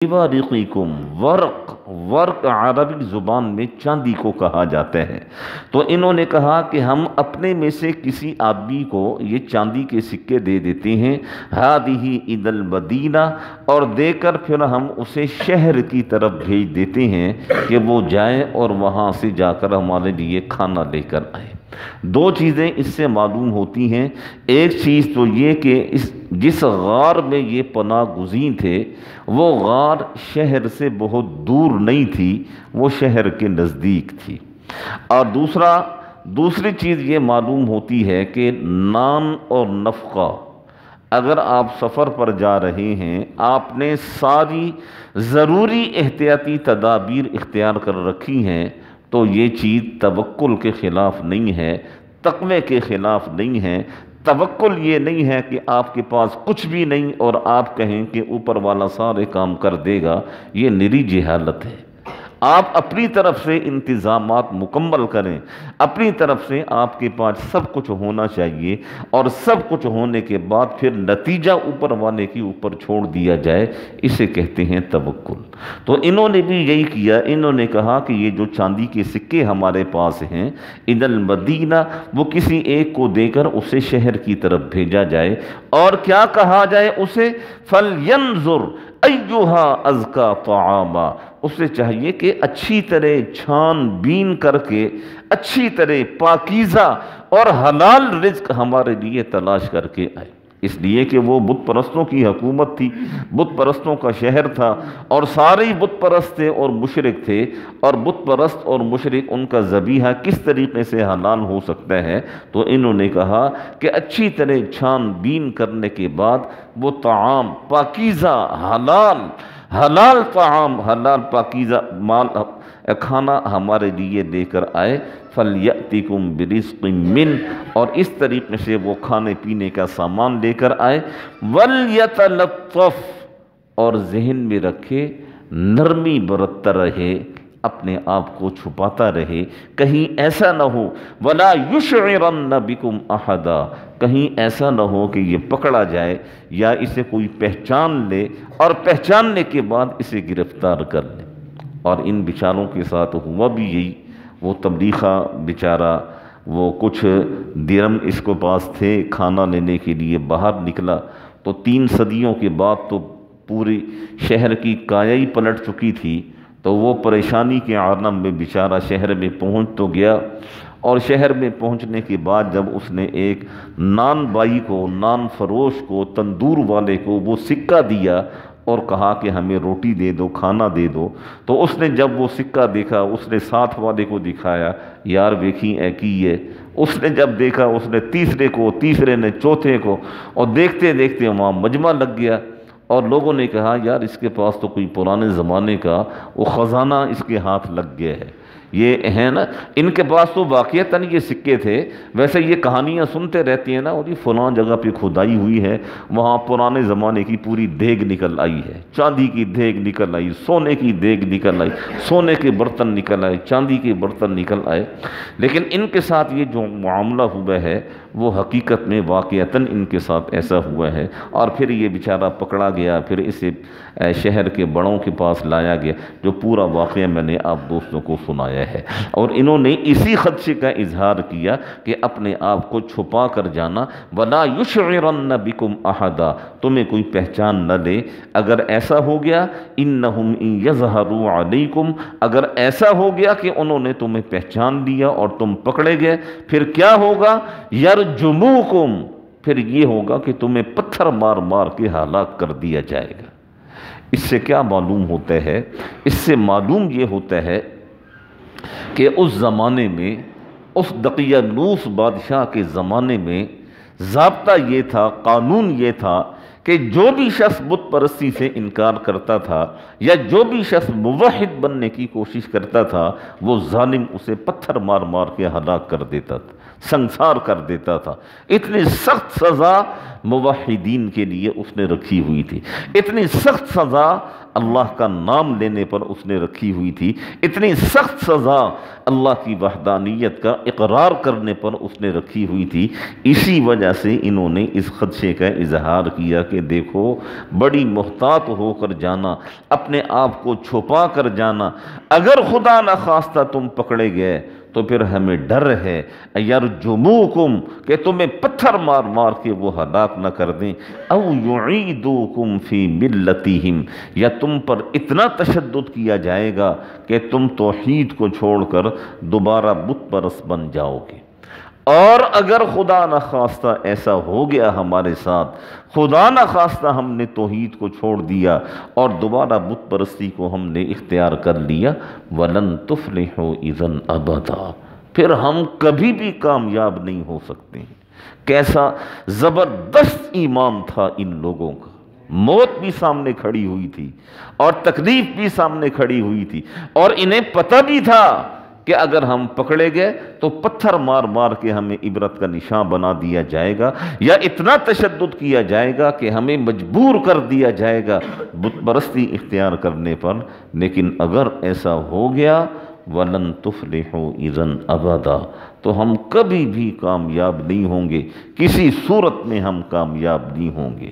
وارقیکم، ورق، ورق عربی زبان میں چاندی کو کہا جاتا ہے۔ تو انہوں نے کہا کہ ہم اپنے میں سے کسی آدمی کو یہ چاندی کے سکے دے دیتے ہیں، ہذہ الی المدینہ، اور دے کر پھر ہم اسے شہر کی طرف بھیج دیتے ہیں کہ وہ جائے اور وہاں سے جا کر ہمارے لیے کھانا لے کر آئے۔ دو چیزیں اس سے معلوم ہوتی ہیں۔ ایک چیز تو یہ کہ جس غار میں یہ پناہ گزین تھے وہ غار شہر سے بہت دور نہیں تھی، وہ شہر کے نزدیک تھی۔ اور دوسری چیز یہ معلوم ہوتی ہے کہ نان اور نفقہ، اگر آپ سفر پر جا رہے ہیں، آپ نے ساری ضروری احتیاطی تدابیر اختیار کر رکھی ہیں، تو یہ چیز توکل کے خلاف نہیں ہے، تقوی کے خلاف نہیں ہے۔ توکل یہ نہیں ہے کہ آپ کے پاس کچھ بھی نہیں اور آپ کہیں کہ اوپر والا سارے کام کر دے گا، یہ نری جہالت ہے۔ آپ اپنی طرف سے انتظامات مکمل کریں، اپنی طرف سے آپ کے پاس سب کچھ ہونا چاہیے، اور سب کچھ ہونے کے بعد پھر نتیجہ اوپر والے کے اوپر چھوڑ دیا جائے، اسے کہتے ہیں توکل۔ تو انہوں نے بھی یہی کیا، انہوں نے کہا کہ یہ جو چاندی کے سکے ہمارے پاس ہیں الی المدینہ، وہ کسی ایک کو دے کر اسے شہر کی طرف بھیجا جائے، اور کیا کہا جائے اسے؟ فَلْيَنْظُرْ أَيُّهَا أَزْكَى طَعَامًا، اسے چاہیے کہ اچھی طرح چھان بین کر کے اچھی طرح پاکیزہ اور حلال رزق ہمارے لیے تلاش کر کے آئے۔ اس لیے کہ وہ بت پرستوں کی حکومت تھی، بت پرستوں کا شہر تھا، اور سارے ہی بت پرست تھے اور مشرک تھے، اور بت پرست اور مشرک ان کا ذبیحہ کس طریقے سے حلال ہو سکتا ہے؟ تو انہوں نے کہا کہ اچھی طرح چھان بین کرنے کے بعد وہ طعام پاکیزہ حلال طعام، حلال پاکیزہ مال کھانا ہمارے لیے لے کر آئے۔ فَلْيَأْتِكُمْ بِرِزْقٍ مِّنْهُ، اور اس طریقے سے وہ کھانے پینے کا سامان لے کر آئے۔ وَلْيَتَلَطَّفْ، اور ذہن میں رکھے، نرمی برتتا رہے، اپنے آپ کو چھپاتا رہے، کہیں ایسا نہ ہو وَلَا يُشْعِرَنَّ بِكُمْ أَحَدًا، کہیں ایسا نہ ہو کہ یہ پکڑا جائے یا اسے کوئی پہچان لے اور پہچاننے کے بعد اسے گرفتار کر لے۔ اور ان بیچاروں کے ساتھ ہوا بھی یہی۔ وہ تبلیغہ بیچارہ، وہ کچھ درم اس کو پاس تھے، کھانا لینے کے لیے باہر نکلا، تو 3 صدیوں کے بعد تو پوری شہر کی کایا ہی پلٹ چکی تھی، تو وہ پریشانی کے عالم میں بیچارہ شہر میں پہنچ تو گیا، اور شہر میں پہنچنے کے بعد جب اس نے ایک نان بائی کو، نان فروش کو، تندور والے کو وہ سکہ دیا اور کہا کہ ہمیں روٹی دے دو، کھانا دے دو، تو اس نے جب وہ سکہ دیکھا، اس نے ساتھ والے کو دکھایا، یار ویکھی اے کی ہے۔ اس نے جب دیکھا، اس نے تیسرے کو، تیسرے نے چوتھے کو، اور دیکھتے دیکھتے وہاں مجمع لگ گیا، اور لوگوں نے کہا یار اس کے پاس تو کوئی پرانے زمانے کا وہ خزانہ اس کے ہاتھ لگ گیا ہے۔ یہ ہے نا، ان کے پاس تو واقعتاً یہ سکے تھے۔ ویسے یہ کہانیاں سنتے رہتی ہیں نا، اور یہ فلاں جگہ پہ کھدائی ہوئی ہے، وہاں پرانے زمانے کی پوری دیگ نکل آئی ہے، چاندی کی دیگ نکل آئی، سونے کی دیگ نکل آئی، سونے کے برتن نکل آئے، چاندی کے برتن نکل آئے۔ لیکن ان کے ساتھ یہ جو معاملہ ہوا ہے وہ حقیقت میں واقعتاً ان کے ساتھ ایسا ہوا ہے، اور پھر یہ بیچارہ پکڑا گیا، پھر اسے شہر کے بڑوں کے پاس لایا گیا، جو پورا واقعہ میں نے آپ دوستوں کو سنایا ہے۔ اور انہوں نے اسی خدشے کا اظہار کیا کہ اپنے آپ کو چھپا کر جانا، وَلَا يُشْعِرَنَّ بِكُمْ أَحَدًا، تمہیں کوئی پہچان نہ دے۔ اگر ایسا ہو گیا، إِنَّهُمْ إِن يَظْهَرُوا عَلَيْكُمْ، اگر ایسا ہو گیا کہ انہوں نے تمہیں پہچان لیا اور تم پکڑے گئے، پھر کیا ہوگا؟ يَرْجُمُوكُمْ، پھر یہ ہوگا کہ تمہیں پتھر مار مار کے ہلاک کر دیا جائے گا۔ اس سے کیا معلوم ہوتا ہے؟ اس سے معلوم یہ ہوتا ہے کہ اس زمانے میں، اس دقیانوس بادشاہ کے زمانے میں ضابطہ یہ تھا، قانون یہ تھا کہ جو بھی شخص بت پرستی سے انکار کرتا تھا یا جو بھی شخص موحد بننے کی کوشش کرتا تھا، وہ ظالم اسے پتھر مار مار کے ہلاک کر دیتا تھا۔ سنسار کر دیتا تھا۔ اتنی سخت سزا موحدین کے لیے اس نے رکھی ہوئی تھی، اتنی سخت سزا اللہ کا نام لینے پر اس نے رکھی ہوئی تھی، اتنی سخت سزا اللہ کی وحدانیت کا اقرار کرنے پر اس نے رکھی ہوئی تھی۔ اسی وجہ سے انہوں نے اس خدشے کا اظہار کیا کہ دیکھو بڑی محتاط ہو کر جانا، اپنے آپ کو چھپا کر جانا، اگر خدا نخواستہ تم پکڑے گئے تو پھر ہمیں ڈر ہے یرجموکم کہ تمہیں پتھر مار مار کے وہ ہلاک نہ کر دیں، او یعیدوکم فی ملتہم، یا تم پر اتنا تشدد کیا جائے گا کہ تم توحید کو چھوڑ کر دوبارہ بت پرست بن جاؤ گے۔ اور اگر خدا نخواستہ ایسا ہو گیا ہمارے ساتھ، خدا نخواستہ ہم نے توحید کو چھوڑ دیا اور دوبارہ بت پرستی کو ہم نے اختیار کر لیا، وَلَن تُفْلِحُوا إِذًا أَبَدًا، پھر ہم کبھی بھی کامیاب نہیں ہو سکتے ہیں۔ کیسا زبردست ایمان تھا ان لوگوں کا، موت بھی سامنے کھڑی ہوئی تھی اور تکلیف بھی سامنے کھڑی ہوئی تھی، اور انہیں پتہ بھی تھا کہ اگر ہم پکڑے گئے تو پتھر مار مار کے ہمیں عبرت کا نشان بنا دیا جائے گا، یا اتنا تشدد کیا جائے گا کہ ہمیں مجبور کر دیا جائے گا بت پرستی اختیار کرنے پر۔ لیکن اگر ایسا ہو گیا وَلَن تُفْلِحُوا إِذًا أَبَدًا، تو ہم کبھی بھی کامیاب نہیں ہوں گے، کسی صورت میں ہم کامیاب نہیں ہوں گے۔